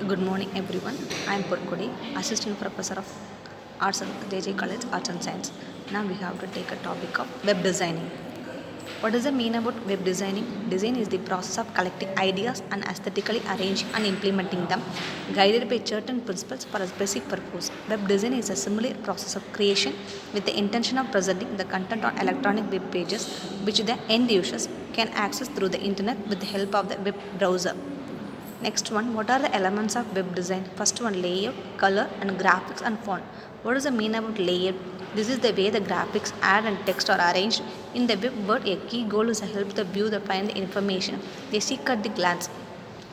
Good morning, everyone. I am Purkudi, Assistant Professor of Arts at JJ College Arts and Science. Now we have to take a topic of web designing. What does it mean about web designing? Design is the process of collecting ideas and aesthetically arranging and implementing them, guided by certain principles for a specific purpose. Web design is a similar process of creation with the intention of presenting the content on electronic web pages, which the end users can access through the internet with the help of the web browser. Next one, what are the elements of web design? First one, layout, color and graphics and font. What does it mean about layout? This is the way the graphics, ad and text are arranged. In the web world, a key goal is to help the viewer find the information they seek at the glance.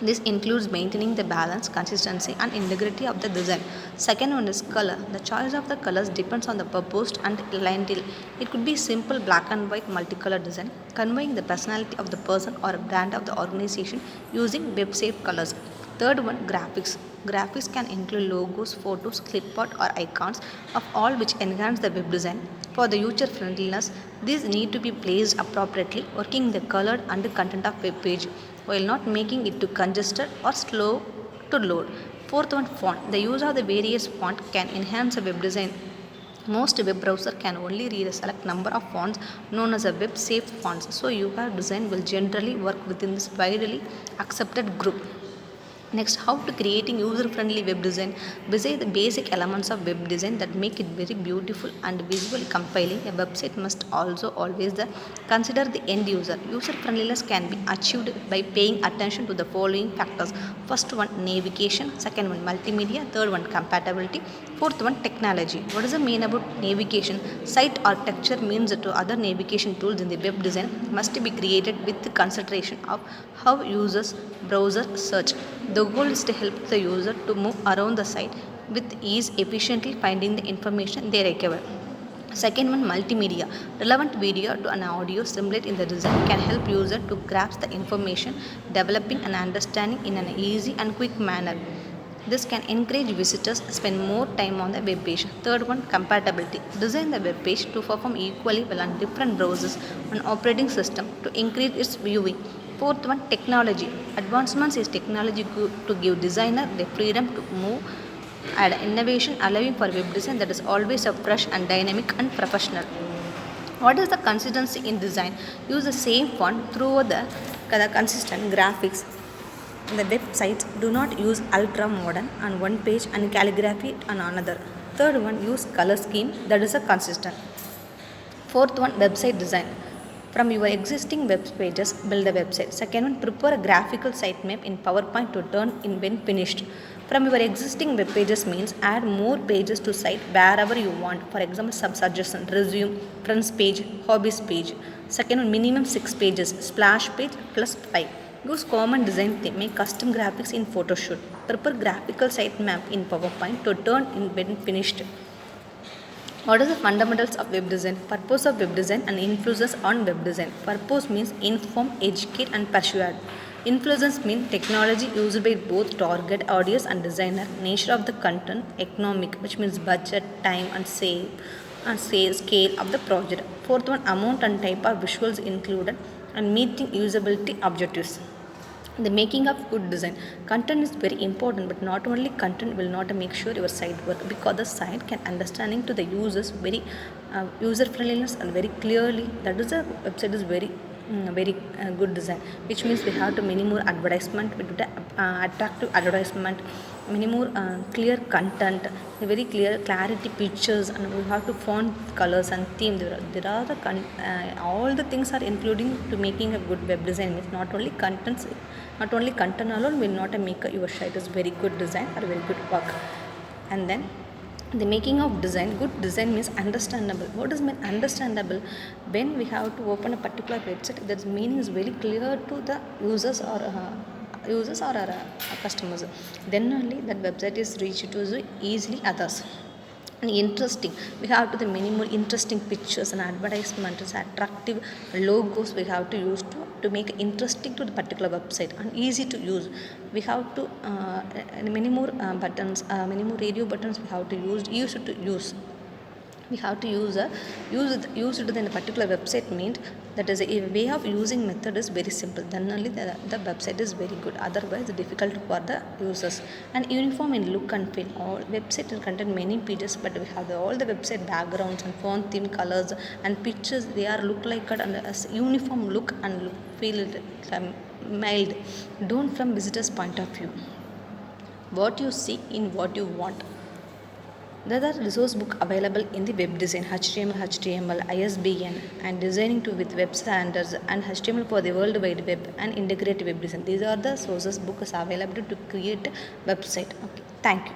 This includes maintaining the balance, consistency, and integrity of the design. Second one is color. The choice of the colors depends on the purpose and clientele. It could be simple black and white multicolor design, conveying the personality of the person or a brand of the organization using web safe colors. Third one, graphics. Graphics can include logos, photos, clipboard, or icons of all which enhance the web design. For the user friendliness, these need to be placed appropriately, working the colored and the content of web page while not making it too congested or slow to load. Fourth one, font. The use of the various font can enhance a web design. Most web browser can only read a select number of fonts known as a web safe fonts, so your design will generally work within this widely accepted group. Next, how to creating user-friendly web design. Besides the basic elements of web design that make it very beautiful and visually compelling, a website must also always consider the end user. User-friendliness can be achieved by paying attention to the following factors. First one, navigation. Second one, multimedia. Third one, compatibility. Fourth one, technology. What does it mean about navigation? Site architecture means to other navigation tools in the web design must be created with the consideration of how users browser search. The goal is to help the user to move around the site with ease, efficiently finding the information they require. Second one, multimedia. Relevant video to an audio simulate in the design can help user to grasp the information, developing an understanding in an easy and quick manner. This can encourage visitors to spend more time on the web page. Third one, compatibility. Design the web page to perform equally well on different browsers and operating system to increase its viewing. Fourth one, technology. Advancements is technology to give designer the freedom to move and innovation allowing for web design that is always a fresh and dynamic and professional. What is the consistency in design? Use the same font throughout the consistent graphics. The websites do not use ultra modern on one page and calligraphy on another. Third one, use color scheme that is a consistent. Fourth one, website design. From your existing web pages, build a website. Second one, prepare a graphical sitemap in PowerPoint to turn in when finished. From your existing web pages means add more pages to site wherever you want. For example, suggestion, resume, friends page, hobbies page. Second one, minimum 6 pages, splash page plus 5. Use common design theme, make custom graphics in Photoshop. Prepare graphical sitemap in PowerPoint to turn in when finished. What are the fundamentals of web design? Purpose of web design and influences on web design. Purpose means inform, educate and persuade. Influences mean technology used by both target audience and designer. Nature of the content, economic, which means budget, time and scale of the project. Fourth one, amount and type of visuals included and meeting usability objectives. The making of good design. Content is very important, but not only content will not make sure your site work, because the site can understanding to the users very user friendliness and very clearly. That is the website is very good design, which means we have to many more advertisement, we do the attractive advertisement, many more clear content, very clear clarity pictures, and we have to font colors and theme. There are all the things are including to making a good web design. Means not only content alone will not make your site is very good design or very good work. And then the making of design. Good design means understandable. What does mean understandable? When we have to open a particular website, that meaning is very clear to the users or customers. Then only that website is reached to easily others. And interesting, we have to the many more interesting pictures and advertisements, attractive logos we have to use to make it interesting to the particular website and easy to use. We have to many more buttons, many more radio buttons we have to use. We have to use it in a particular website means That is a way of using method is very simple, then only the website is very good, otherwise difficult for the users. And uniform in look and feel, all website will contain many pages, but we have all the website backgrounds and font theme colors and pictures, they are look like it and as uniform look and look feel it, mild, don't from visitors point of view, what you see in what you want. There are resource book available in the web design, HTML, ISBN, and designing to with web standards, and HTML for the World Wide Web, and integrated web design. These are the sources books available to create website. Okay, thank you.